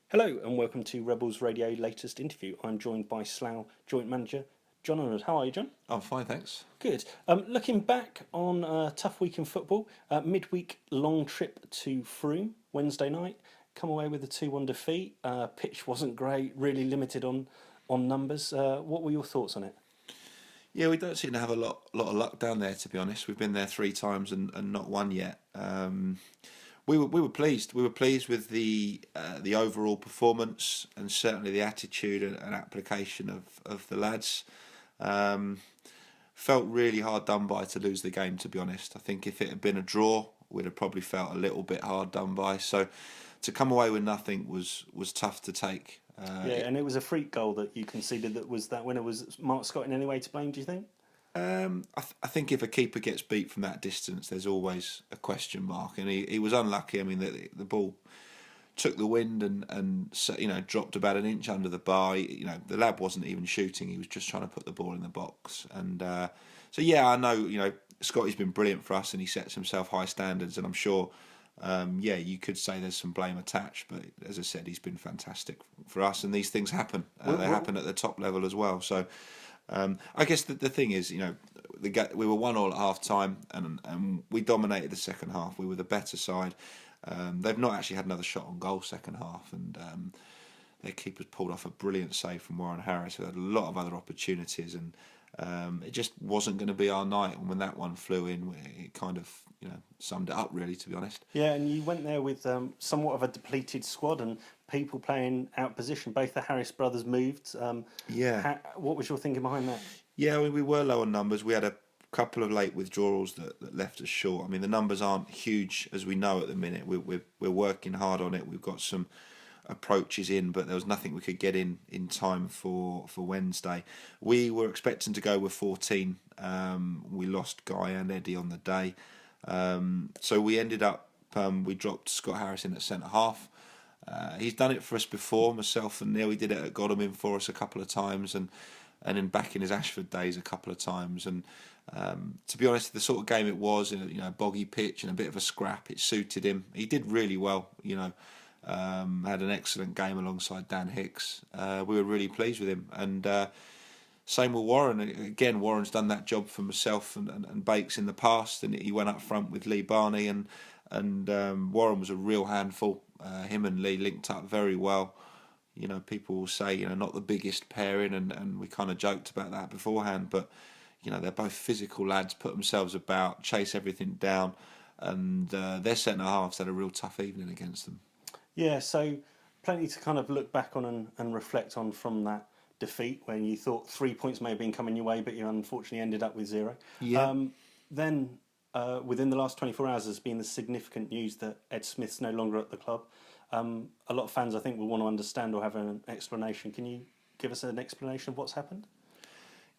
Hello and welcome to Rebels Radio latest interview. I'm joined by Slough joint manager Jon Underwood. How are you, John? I'm fine, thanks. Good. Looking back on a tough week in football, midweek long trip to Frome Wednesday night. Come away with a 2-1 defeat. Pitch wasn't great, really limited on numbers. What were your thoughts on it? Yeah, we don't seem to have a lot of luck down there, to be honest. We've been there three times and not won yet. We were pleased. We were pleased with the overall performance and certainly the attitude and application of the lads. Felt really hard done by to lose the game, to be honest. I think if it had been a draw, we'd have probably felt a little bit hard done by. So to come away with nothing was tough to take. Yeah, and it was a freak goal that you conceded. That winner. Was Mark Scott in any way to blame? Do you think? I think if a keeper gets beat from that distance, there's always a question mark, and he was unlucky. I mean, the ball took the wind and dropped about an inch under the bar. The lad wasn't even shooting; he was just trying to put the ball in the box. And so yeah, I know Scotty's been brilliant for us, and he sets himself high standards, and I'm sure. You could say there's some blame attached, but as I said, he's been fantastic for us, and these things happen. They happen at the top level as well. So. I guess the thing is, we were 1-1 at half time, and we dominated the second half. We were the better side. They've not actually had another shot on goal second half, and their keepers pulled off a brilliant save from Warren Harris, who had a lot of other opportunities, and it just wasn't going to be our night. And when that one flew in, it kind of summed it up, really, to be honest. Yeah, and you went there with somewhat of a depleted squad and people playing out position. Both the Harris brothers moved. What was your thinking behind that? Yeah, we were low on numbers. We had a couple of late withdrawals that left us short. I mean, the numbers aren't huge, as we know at the minute. We're working hard on it. We've got some approaches in, but there was nothing we could get in time for Wednesday. We were expecting to go with 14. We lost Guy and Eddie on the day. So we ended up, we dropped Scott Harris in at centre half. He's done it for us before, myself and Neil. He did it at Godalming for us a couple of times, and then back in his Ashford days a couple of times. And to be honest, the sort of game it was, in a boggy pitch and a bit of a scrap, it suited him. He did really well, had an excellent game alongside Dan Hicks. We were really pleased with him. And same with Warren. Again, Warren's done that job for myself and Bakes in the past, and he went up front with Lee Barney, and Warren was a real handful. Him and Lee linked up very well. People will say, not the biggest pairing, and we kind of joked about that beforehand, but, they're both physical lads, put themselves about, chase everything down, and their centre-halves had a real tough evening against them. Yeah, so plenty to kind of look back on and reflect on from that defeat when you thought 3 points may have been coming your way, but you unfortunately ended up with 0. Yeah. Then within the last 24 hours has been the significant news that Ed Smith's no longer at the club. A lot of fans, I think, will want to understand or have an explanation. Can you give us an explanation of what's happened?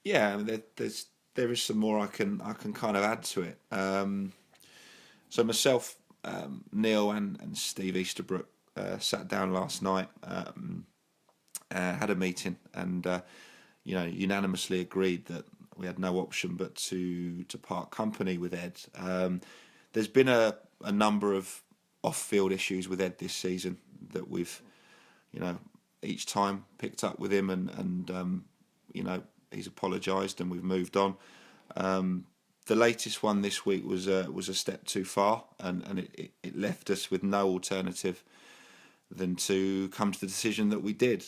Yeah, I mean, there is some more I can kind of add to it. So myself, Neil and Steve Easterbrook sat down last night, had a meeting, and unanimously agreed that we had no option but to part company with Ed. There's been a number of off-field issues with Ed this season that we've, each time picked up with him, and he's apologised and we've moved on. The latest one this week was a step too far, and it left us with no alternative than to come to the decision that we did.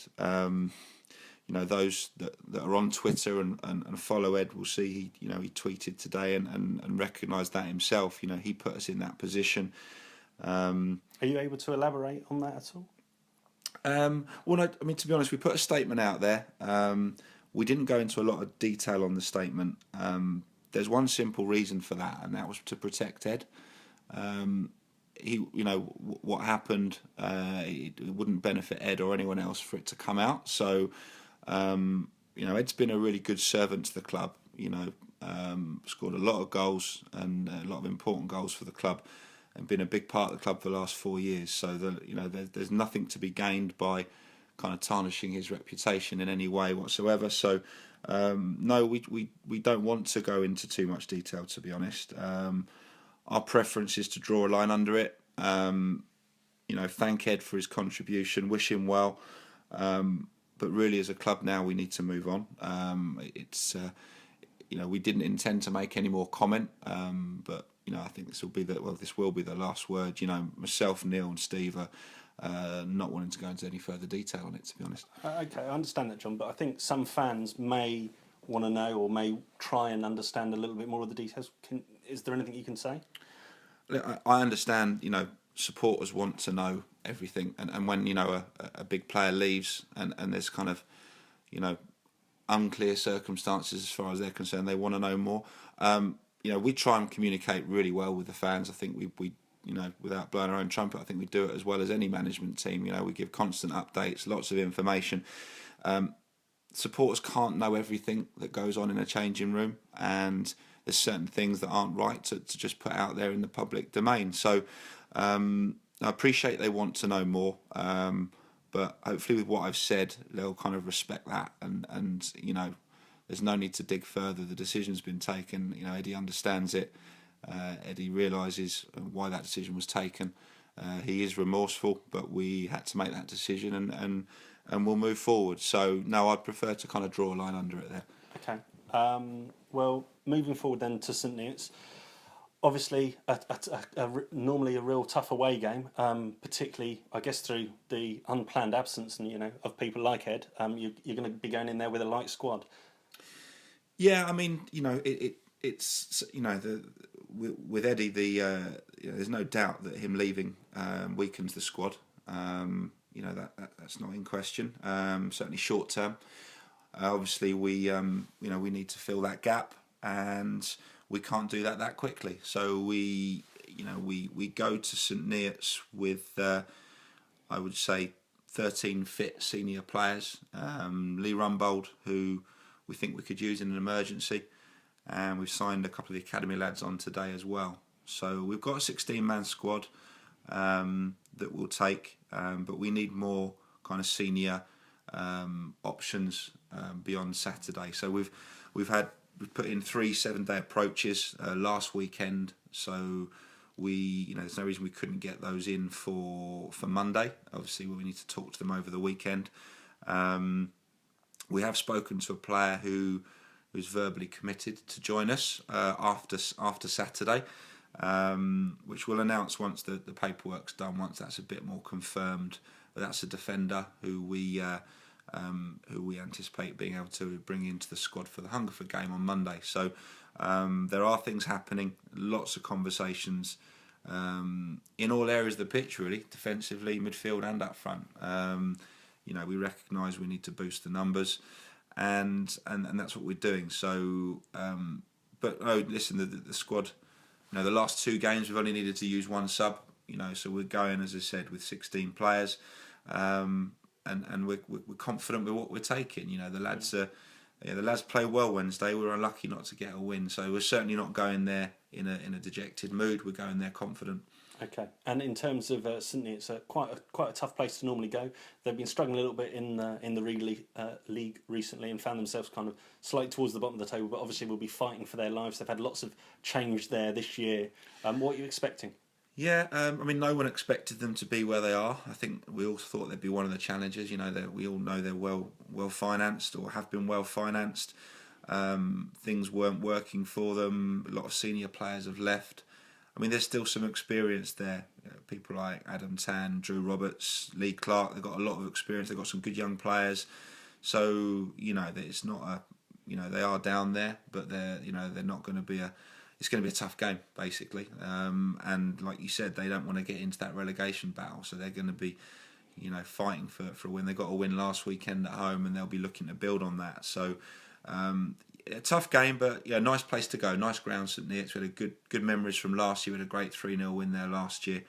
Those that are on Twitter and follow Ed will see he tweeted today and recognised that himself. He put us in that position. Are you able to elaborate on that at all? To be honest, we put a statement out there. We didn't go into a lot of detail on the statement. There's one simple reason for that, and that was to protect Ed. What happened, it wouldn't benefit Ed or anyone else for it to come out. So, Ed's been a really good servant to the club. Scored a lot of goals and a lot of important goals for the club, and been a big part of the club for the last 4 years. So there's nothing to be gained by kind of tarnishing his reputation in any way whatsoever. So no, we don't want to go into too much detail, to be honest. Our preference is to draw a line under it. thank Ed for his contribution, wish him well. But really, as a club now, we need to move on. We didn't intend to make any more comment, but I think this will be the last word. Myself, Neil, and Steve are not wanting to go into any further detail on it, to be honest. Okay, I understand that, John, but I think some fans may want to know or may try and understand a little bit more of the details. Is there anything you can say? I understand, supporters want to know everything, and when a big player leaves and there's kind of unclear circumstances as far as they're concerned, they want to know more. We try and communicate really well with the fans. I think we without blowing our own trumpet, I think we do it as well as any management team. We give constant updates, lots of information. Supporters can't know everything that goes on in a changing room, and there's certain things that aren't right to just put out there in the public domain. So I appreciate they want to know more, but hopefully with what I've said, they'll kind of respect that, and there's no need to dig further. The decision's been taken. Eddie understands it. Eddie realises why that decision was taken. He is remorseful, but we had to make that decision, and we'll move forward. So no, I'd prefer to kind of draw a line under it there. Okay. Well, moving forward then to St Neots. Obviously, normally a real tough away game, particularly, I guess, through the unplanned absence of people like Ed. You're going to be going in there with a light squad. Yeah, I mean, it's with Eddie, there's no doubt that him leaving weakens the squad. That's not in question. Certainly short term. Obviously, we need to fill that gap, and we can't do that quickly. So we go to St Neots with I would say 13 fit senior players. Lee Rumbold, who we think we could use in an emergency, and we've signed a couple of the academy lads on today as well. So we've got a 16-man squad that we'll take, but we need more kind of senior options beyond Saturday. So we've put in 3 7-day approaches last weekend. So there's no reason we couldn't get those in for Monday. Obviously, we need to talk to them over the weekend. We have spoken to a player who's verbally committed to join us after Saturday, which we'll announce once the paperwork's done, once that's a bit more confirmed. But that's a defender who we anticipate being able to bring into the squad for the Hungerford game on Monday. So there are things happening, lots of conversations in all areas of the pitch, really, defensively, midfield and up front. We recognise we need to boost the numbers, and that's what we're doing. So, listen, the squad. The last 2 games we've only needed to use 1 sub. So we're going, as I said, with 16 players, and we're confident with what we're taking. The lads play well Wednesday. We were unlucky not to get a win, so we're certainly not going there in a dejected mood. We're going there confident. Okay, and in terms of Sydney, it's quite a tough place to normally go. They've been struggling a little bit in the league recently and found themselves kind of slightly towards the bottom of the table. But obviously, will be fighting for their lives. They've had lots of change there this year. What are you expecting? Yeah, no one expected them to be where they are. I think we all thought they'd be one of the challengers. That we all know they're well financed or have been well financed. Things weren't working for them. A lot of senior players have left. There's still some experience there. People like Adam Tan, Drew Roberts, Lee Clark. They've got a lot of experience. They've got some good young players. So it's not they are down there, but they're not going to be It's going to be a tough game, basically. And like you said, they don't want to get into that relegation battle, so they're going to be, fighting for a win. They got a win last weekend at home, and they'll be looking to build on that. So. A tough game, but nice place to go. Nice ground, St Neots. We had good memories from last year. We had a great 3-0 win there last year.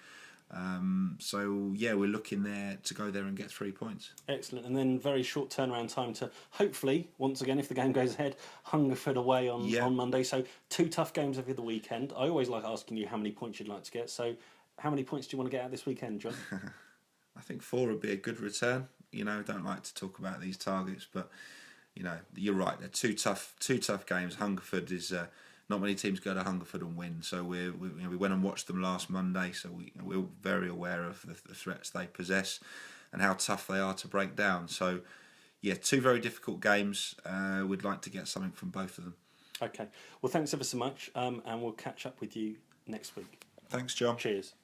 We're looking there to go there and get 3 points. Excellent, and then very short turnaround time to hopefully, once again, if the game goes ahead, Hungerford away on Monday. So 2 tough games over the weekend. I always like asking you how many points you'd like to get. So how many points do you want to get out this weekend, John? I think 4 would be a good return. Don't like to talk about these targets, but. You're right. They're two tough games. Hungerford is not many teams go to Hungerford and win. So we went and watched them last Monday. So we're very aware of the threats they possess and how tough they are to break down. So yeah, 2 very difficult games. We'd like to get something from both of them. Okay. Well, thanks ever so much, and we'll catch up with you next week. Thanks, John. Cheers.